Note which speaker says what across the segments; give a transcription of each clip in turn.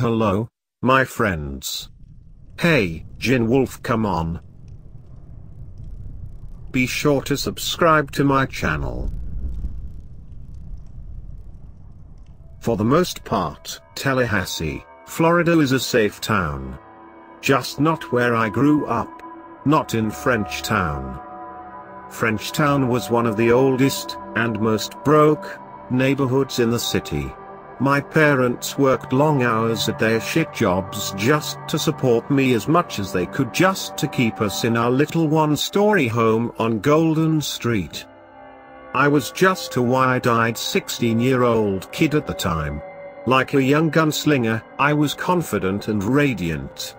Speaker 1: Hello, my friends. Hey, Werewolf, come on. Be sure to subscribe to my channel. For the most part, Tallahassee, Florida is a safe town. Just not where I grew up. Not in Frenchtown. Frenchtown was one of the oldest, and most broke, neighborhoods in the city. My parents worked long hours at their shit jobs just to support me as much as they could, just to keep us in our little one-story home on Golden Street. I was just a wide-eyed 16-year-old kid at the time. Like a young gunslinger, I was confident and radiant.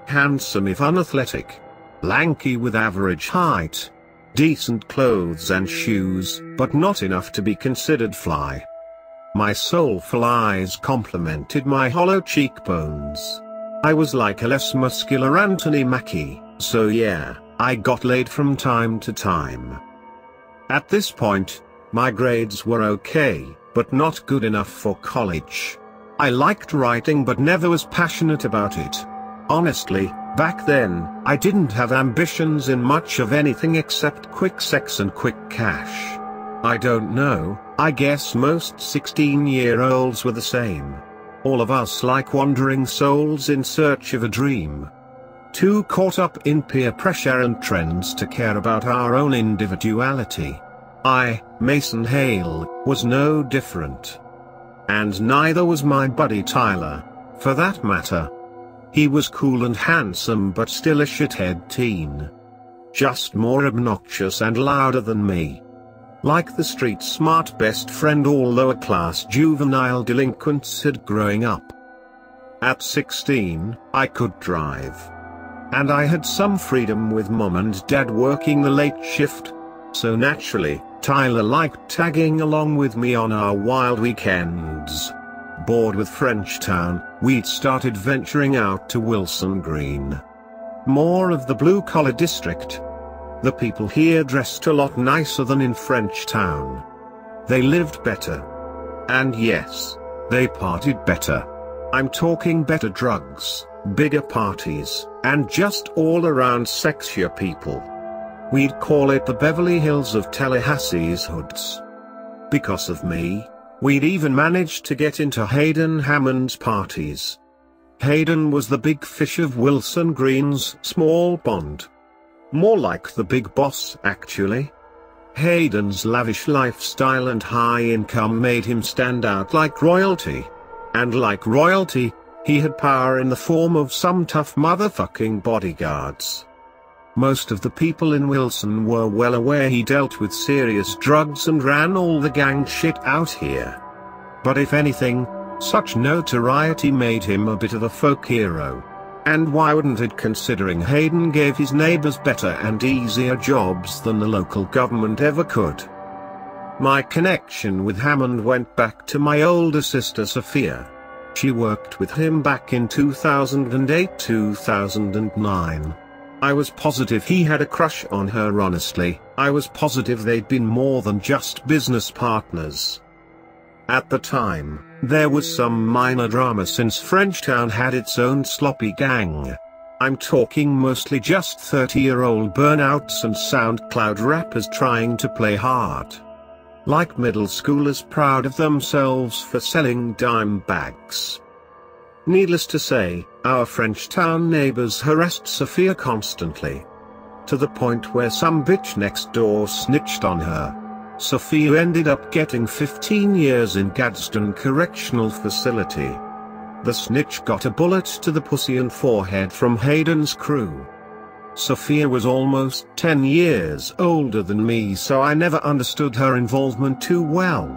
Speaker 1: Handsome if unathletic. Lanky with average height. Decent clothes and shoes, but not enough to be considered fly. My soulful eyes complemented my hollow cheekbones. I was like a less muscular Anthony Mackie, so yeah, I got laid from time to time. At this point, my grades were okay, but not good enough for college. I liked writing but never was passionate about it. Honestly, back then, I didn't have ambitions in much of anything except quick sex and quick cash. I don't know, I guess most 16-year-olds were the same. All of us like wandering souls in search of a dream. Too caught up in peer pressure and trends to care about our own individuality. I, Mason Hale, was no different. And neither was my buddy Tyler, for that matter. He was cool and handsome but still a shithead teen. Just more obnoxious and louder than me. Like the street smart best friend all lower class juvenile delinquents had growing up. At 16, I could drive. And I had some freedom with mom and dad working the late shift. So naturally, Tyler liked tagging along with me on our wild weekends. Bored with Frenchtown, we'd started venturing out to Wilson Green. More of the blue-collar district. The people here dressed a lot nicer than in Frenchtown. They lived better. And yes, they partied better. I'm talking better drugs, bigger parties, and just all-around sexier people. We'd call it the Beverly Hills of Tallahassee's hoods. Because of me, we'd even managed to get into Hayden Hammond's parties. Hayden was the big fish of Wilson Green's small pond. More like the big boss, actually. Hayden's lavish lifestyle and high income made him stand out like royalty. And like royalty, he had power in the form of some tough motherfucking bodyguards. Most of the people in Wilson were well aware he dealt with serious drugs and ran all the gang shit out here. But if anything, such notoriety made him a bit of a folk hero. And why wouldn't it, considering Hayden gave his neighbors better and easier jobs than the local government ever could? My connection with Hammond went back to my older sister Sophia. She worked with him back in 2008-2009. I was positive he had a crush on her. Honestly, I was positive they'd been more than just business partners. At the time, there was some minor drama since Frenchtown had its own sloppy gang. I'm talking mostly just 30-year-old burnouts and SoundCloud rappers trying to play hard. Like middle schoolers proud of themselves for selling dime bags. Needless to say, our Frenchtown neighbors harassed Sophia constantly. To the point where some bitch next door snitched on her. Sophia ended up getting 15 years in Gadsden Correctional Facility. The snitch got a bullet to the pussy and forehead from Hayden's crew. Sophia was almost 10 years older than me, so I never understood her involvement too well.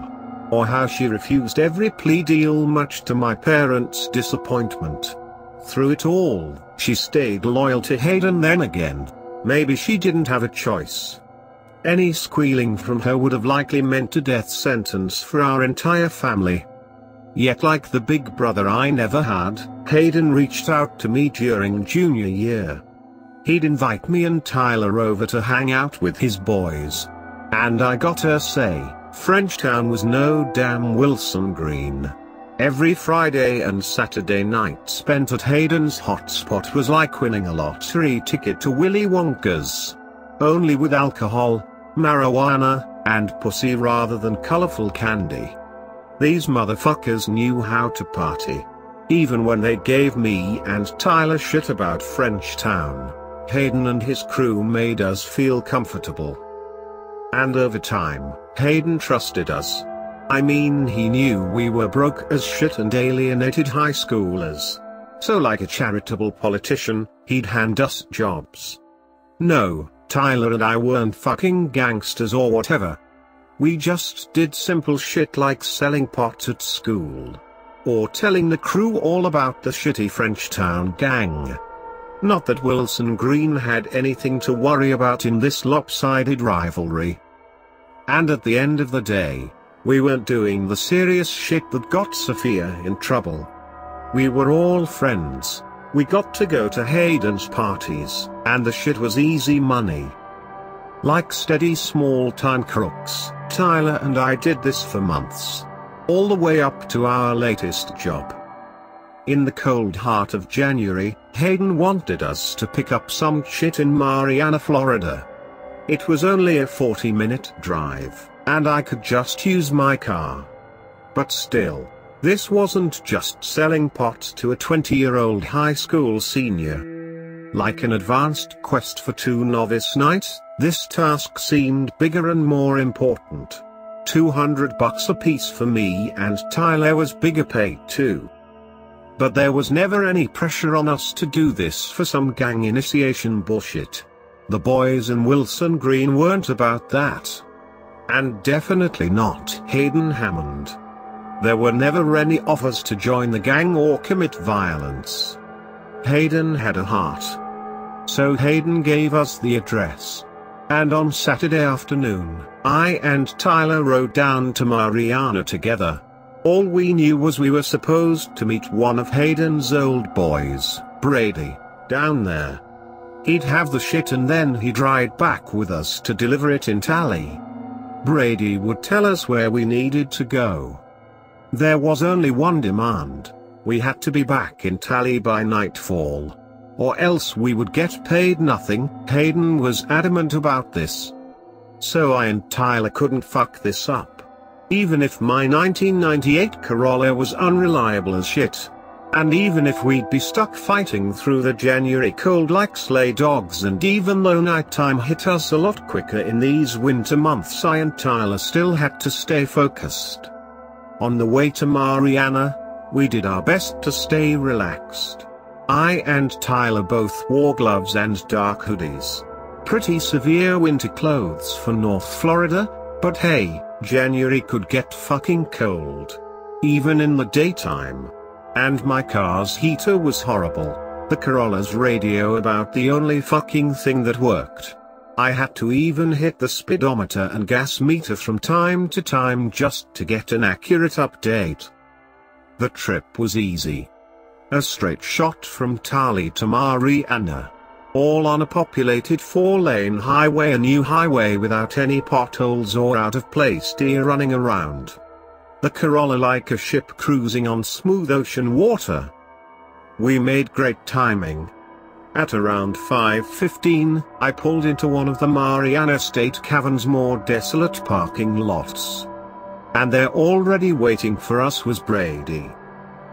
Speaker 1: Or how she refused every plea deal, much to my parents' disappointment. Through it all, she stayed loyal to Hayden. Then again, maybe she didn't have a choice. Any squealing from her would have likely meant a death sentence for our entire family. Yet like the big brother I never had, Hayden reached out to me during junior year. He'd invite me and Tyler over to hang out with his boys. And I gotta say, Frenchtown was no damn Wilson Green. Every Friday and Saturday night spent at Hayden's hotspot was like winning a lottery ticket to Willy Wonka's. Only with alcohol, marijuana, and pussy rather than colorful candy. These motherfuckers knew how to party. Even when they gave me and Tyler shit about Frenchtown, Hayden and his crew made us feel comfortable. And over time, Hayden trusted us. I mean, he knew we were broke as shit and alienated high schoolers. So like a charitable politician, he'd hand us jobs. No, Tyler and I weren't fucking gangsters or whatever. We just did simple shit like selling pot at school. Or telling the crew all about the shitty Frenchtown gang. Not that Wilson Green had anything to worry about in this lopsided rivalry. And at the end of the day, we weren't doing the serious shit that got Sophia in trouble. We were all friends. We got to go to Hayden's parties, and the shit was easy money. Like steady small-time crooks, Tyler and I did this for months. All the way up to our latest job. In the cold heart of January, Hayden wanted us to pick up some shit in Marianna, Florida. It was only a 40-minute drive, and I could just use my car. But still, this wasn't just selling pot to a 20-year-old high school senior. Like an advanced quest for 2 novice knights, this task seemed bigger and more important. $200 a piece for me, and Tyler was bigger paid too. But there was never any pressure on us to do this for some gang initiation bullshit. The boys in Wilson Green weren't about that. And definitely not Hayden Hammond. There were never any offers to join the gang or commit violence. Hayden had a heart. So Hayden gave us the address. And on Saturday afternoon, I and Tyler rode down to Marianna together. All we knew was we were supposed to meet one of Hayden's old boys, Brady, down there. He'd have the shit and then he'd ride back with us to deliver it in Tally. Brady would tell us where we needed to go. There was only one demand. We had to be back in Tally by nightfall. Or else we would get paid nothing. Hayden was adamant about this. So I and Tyler couldn't fuck this up. Even if my 1998 Corolla was unreliable as shit. And even if we'd be stuck fighting through the January cold like sleigh dogs, and even though nighttime hit us a lot quicker in these winter months, I and Tyler still had to stay focused. On the way to Marianna, we did our best to stay relaxed. I and Tyler both wore gloves and dark hoodies. Pretty severe winter clothes for North Florida, but hey, January could get fucking cold. Even in the daytime. And my car's heater was horrible. The Corolla's radio about the only fucking thing that worked. I had to even hit the speedometer and gas meter from time to time just to get an accurate update. The trip was easy. A straight shot from Tally to Marianna. All on a populated 4-lane highway, a new highway without any potholes or out-of-place deer running around. The Corolla like a ship cruising on smooth ocean water. We made great timing. At around 5:15, I pulled into one of the Marianna State Cavern's more desolate parking lots. And there already waiting for us was Brady.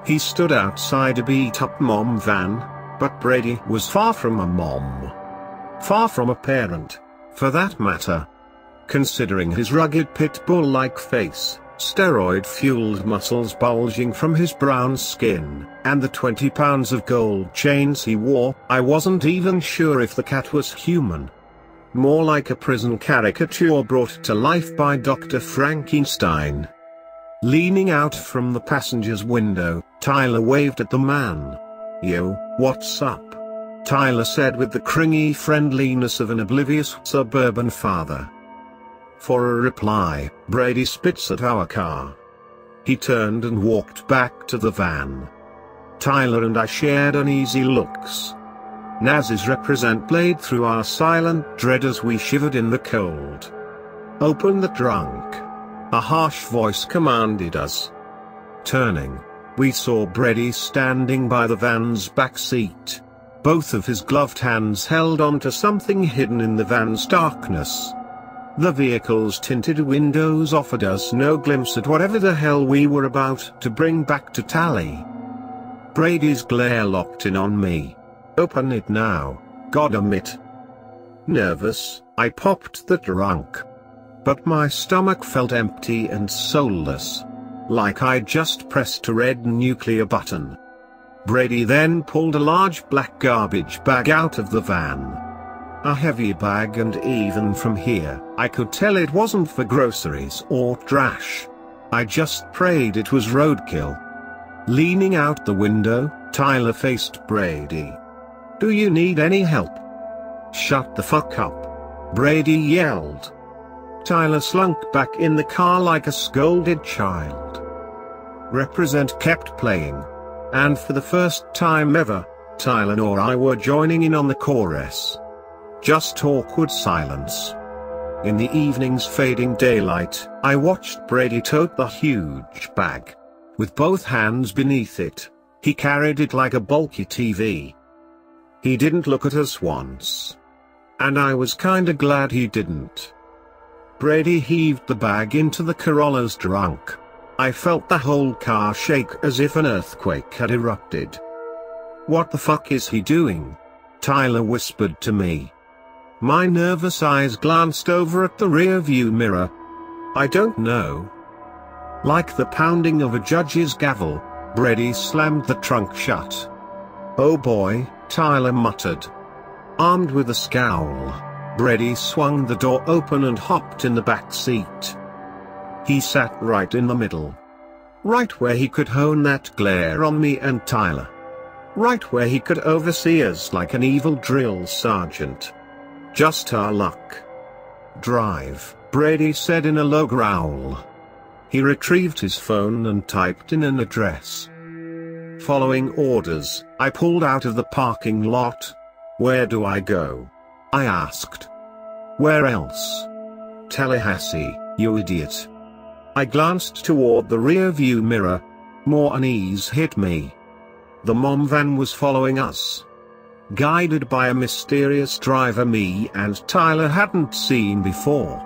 Speaker 1: He stood outside a beat-up mom van, but Brady was far from a mom. Far from a parent, for that matter. Considering his rugged pit bull-like face, steroid-fueled muscles bulging from his brown skin, and the 20 pounds of gold chains he wore, I wasn't even sure if the cat was human. More like a prison caricature brought to life by Dr. Frankenstein. Leaning out from the passenger's window, Tyler waved at the man. "Yo, what's up?" Tyler said with the cringy friendliness of an oblivious suburban father. For a reply, Brady spits at our car. He turned and walked back to the van. Tyler and I shared uneasy looks. Naz's represent played through our silent dread as we shivered in the cold. "Open the trunk," a harsh voice commanded us. Turning, We saw Brady standing by the van's back seat. Both of his gloved hands held onto something hidden in the van's darkness. The vehicle's tinted windows offered us no glimpse at whatever the hell we were about to bring back to Tally. Brady's glare locked in on me. Open it now, goddammit. Nervous, I popped the trunk. But my stomach felt empty and soulless. Like I'd just pressed a red nuclear button. Brady then pulled a large black garbage bag out of the van. A heavy bag, and even from here, I could tell it wasn't for groceries or trash. I just prayed it was roadkill. Leaning out the window, Tyler faced Brady. "Do you need any help?" "Shut the fuck up," Brady yelled. Tyler slunk back in the car like a scolded child. Represent kept playing. And for the first time ever, Tyler nor I were joining in on the chorus. Just awkward silence. In the evening's fading daylight, I watched Brady tote the huge bag. With both hands beneath it, he carried it like a bulky TV. He didn't look at us once. And I was kinda glad he didn't. Brady heaved the bag into the Corolla's trunk. I felt the whole car shake as if an earthquake had erupted. "What the fuck is he doing?" Tyler whispered to me. My nervous eyes glanced over at the rear-view mirror. "I don't know." Like the pounding of a judge's gavel, Brady slammed the trunk shut. "Oh boy," Tyler muttered. Armed with a scowl, Brady swung the door open and hopped in the back seat. He sat right in the middle. Right where he could hone that glare on me and Tyler. Right where he could oversee us like an evil drill sergeant. Just our luck. "Drive," Brady said in a low growl. He retrieved his phone and typed in an address. Following orders, I pulled out of the parking lot. "Where do I go?" I asked. "Where else?" "Tallahassee, you idiot." I glanced toward the rear-view mirror. More unease hit me. The mom van was following us. Guided by a mysterious driver me and Tyler hadn't seen before.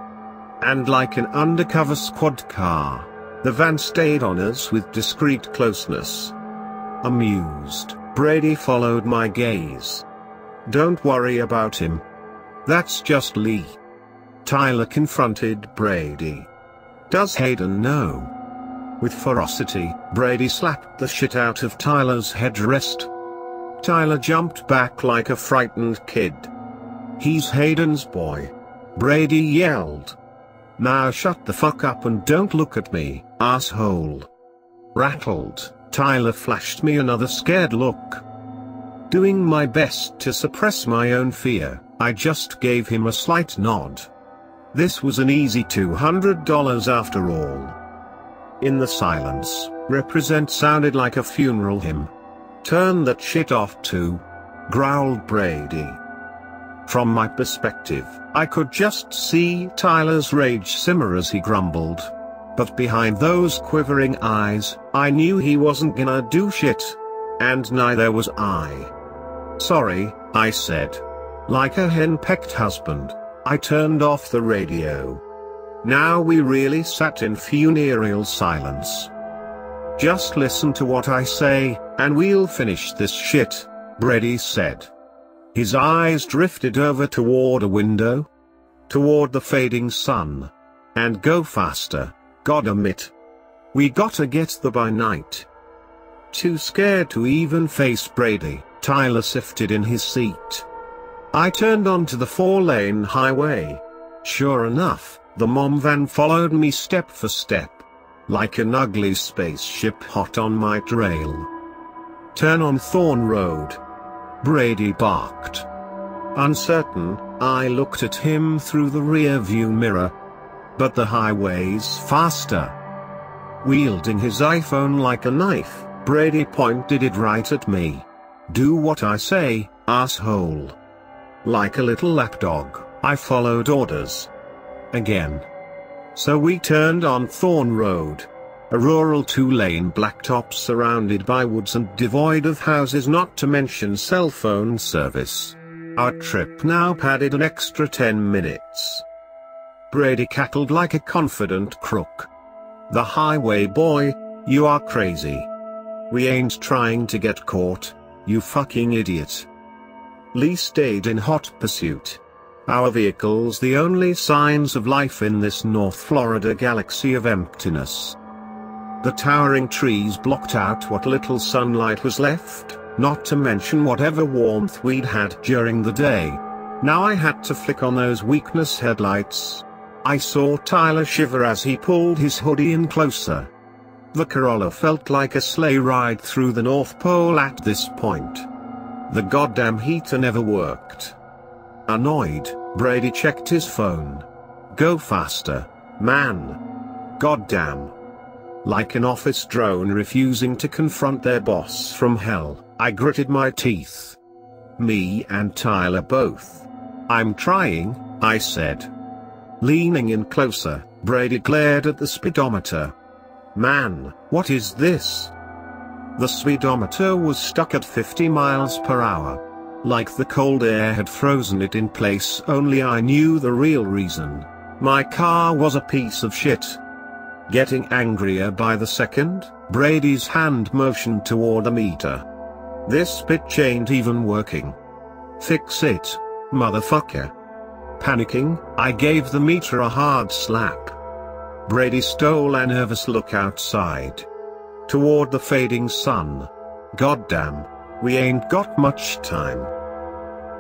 Speaker 1: And like an undercover squad car, the van stayed on us with discreet closeness. Amused, Brady followed my gaze. "Don't worry about him. That's just Lee." Tyler confronted Brady. "Does Hayden know?" With ferocity, Brady slapped the shit out of Tyler's headrest. Tyler jumped back like a frightened kid. "He's Hayden's boy," Brady yelled. "Now shut the fuck up and don't look at me, asshole." Rattled, Tyler flashed me another scared look. Doing my best to suppress my own fear, I just gave him a slight nod. This was an easy $200 after all. In the silence, Represent sounded like a funeral hymn. "Turn that shit off too," growled Brady. From my perspective, I could just see Tyler's rage simmer as he grumbled. But behind those quivering eyes, I knew he wasn't gonna do shit. And neither was I. "Sorry," I said. Like a hen-pecked husband, I turned off the radio. Now we really sat in funereal silence. "Just listen to what I say, and we'll finish this shit," Brady said. His eyes drifted over toward a window. Toward the fading sun. "And go faster, goddammit. We gotta get there by night." Too scared to even face Brady, Tyler sifted in his seat. I turned onto the 4-lane highway. Sure enough, the mom van followed me step for step. Like an ugly spaceship hot on my trail. "Turn on Thorn Road," Brady barked. Uncertain, I looked at him through the rear-view mirror. "But the highway's faster." Wielding his iPhone like a knife, Brady pointed it right at me. "Do what I say, asshole." Like a little lapdog, I followed orders. Again. So we turned on Thorn Road. A rural 2-lane blacktop surrounded by woods and devoid of houses, not to mention cell phone service. Our trip now padded an extra 10 minutes. Brady cackled like a confident crook. "The highway boy, you are crazy. We ain't trying to get caught, you fucking idiot." Lee stayed in hot pursuit. Our vehicles the only signs of life in this North Florida galaxy of emptiness. The towering trees blocked out what little sunlight was left, not to mention whatever warmth we'd had during the day. Now I had to flick on those weakness headlights. I saw Tyler shiver as he pulled his hoodie in closer. The Corolla felt like a sleigh ride through the North Pole at this point. The goddamn heater never worked. Annoyed, Brady checked his phone. "Go faster, man. Goddamn." Like an office drone refusing to confront their boss from hell, I gritted my teeth. "Me and Tyler both." "I'm trying," I said. Leaning in closer, Brady glared at the speedometer. "Man, what is this?" The speedometer was stuck at 50 miles per hour. Like the cold air had frozen it in place, only I knew the real reason. My car was a piece of shit. Getting angrier by the second, Brady's hand motioned toward the meter. "This bitch ain't even working. Fix it, motherfucker." Panicking, I gave the meter a hard slap. Brady stole a nervous look outside. Toward the fading sun. "Goddamn, we ain't got much time."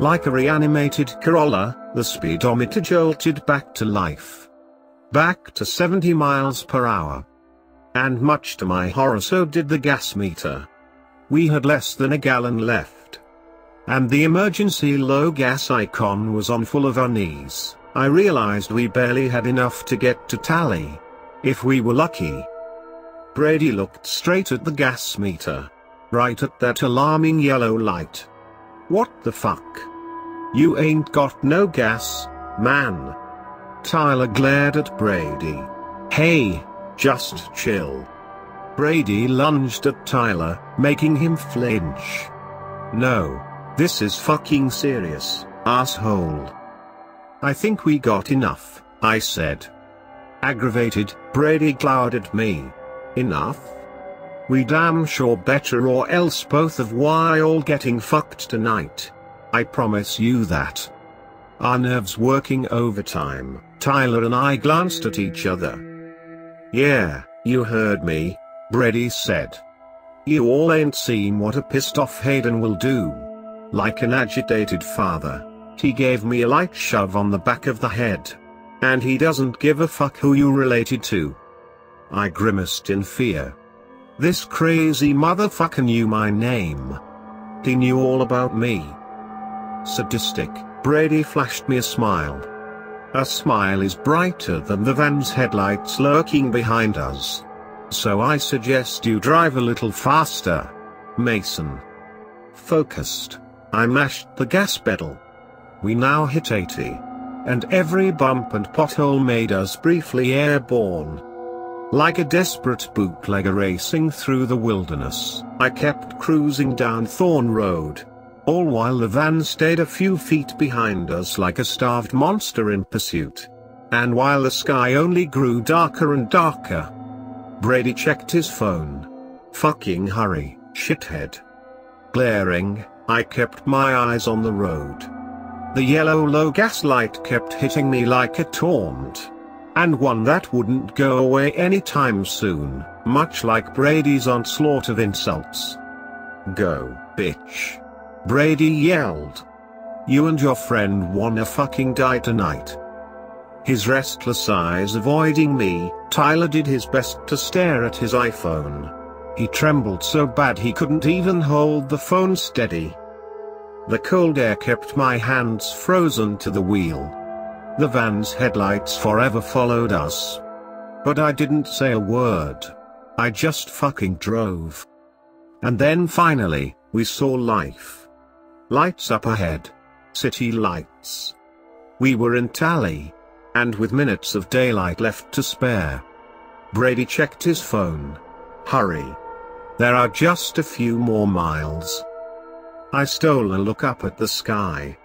Speaker 1: Like a reanimated Corolla, the speedometer jolted back to life. Back to 70 miles per hour. And much to my horror, so did the gas meter. We had less than a gallon left. And the emergency low gas icon was on full of unease. I realized we barely had enough to get to tally. If we were lucky. Brady looked straight at the gas meter. Right at that alarming yellow light. "What the fuck? You ain't got no gas, man." Tyler glared at Brady. "Hey, just chill." Brady lunged at Tyler, making him flinch. "No, this is fucking serious, asshole." "I think we got enough," I said. Aggravated, Brady glowered at me. "Enough? We damn sure better, or else both of why all getting fucked tonight. I promise you that." Our nerves working overtime, Tyler and I glanced at each other. "Yeah, you heard me," Brady said. "You all ain't seen what a pissed off Hayden will do." Like an agitated father, he gave me a light shove on the back of the head. "And he doesn't give a fuck who you related to." I grimaced in fear. This crazy motherfucker knew my name. He knew all about me. Sadistic, Brady flashed me a smile. A smile is brighter than the van's headlights lurking behind us. "So I suggest you drive a little faster, Mason." Focused, I mashed the gas pedal. We now hit 80. And every bump and pothole made us briefly airborne. Like a desperate bootlegger racing through the wilderness, I kept cruising down Thorn Road. All while the van stayed a few feet behind us like a starved monster in pursuit. And while the sky only grew darker and darker. Brady checked his phone. "Fucking hurry, shithead." Glaring, I kept my eyes on the road. The yellow low gas light kept hitting me like a taunt. And one that wouldn't go away anytime soon, much like Brady's onslaught of insults. "Go, bitch." Brady yelled. "You and your friend wanna fucking die tonight." His restless eyes avoiding me, Tyler did his best to stare at his iPhone. He trembled so bad he couldn't even hold the phone steady. The cold air kept my hands frozen to the wheel. The van's headlights forever followed us. But I didn't say a word. I just fucking drove. And then finally, we saw life. Lights up ahead. City lights. We were in tally. And with minutes of daylight left to spare. Brady checked his phone. Hurry. There are just a few more miles. I stole a look up at the sky.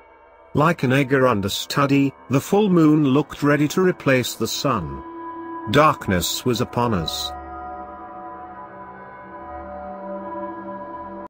Speaker 1: Like an Edgar understudy, the full moon looked ready to replace the sun. Darkness was upon us.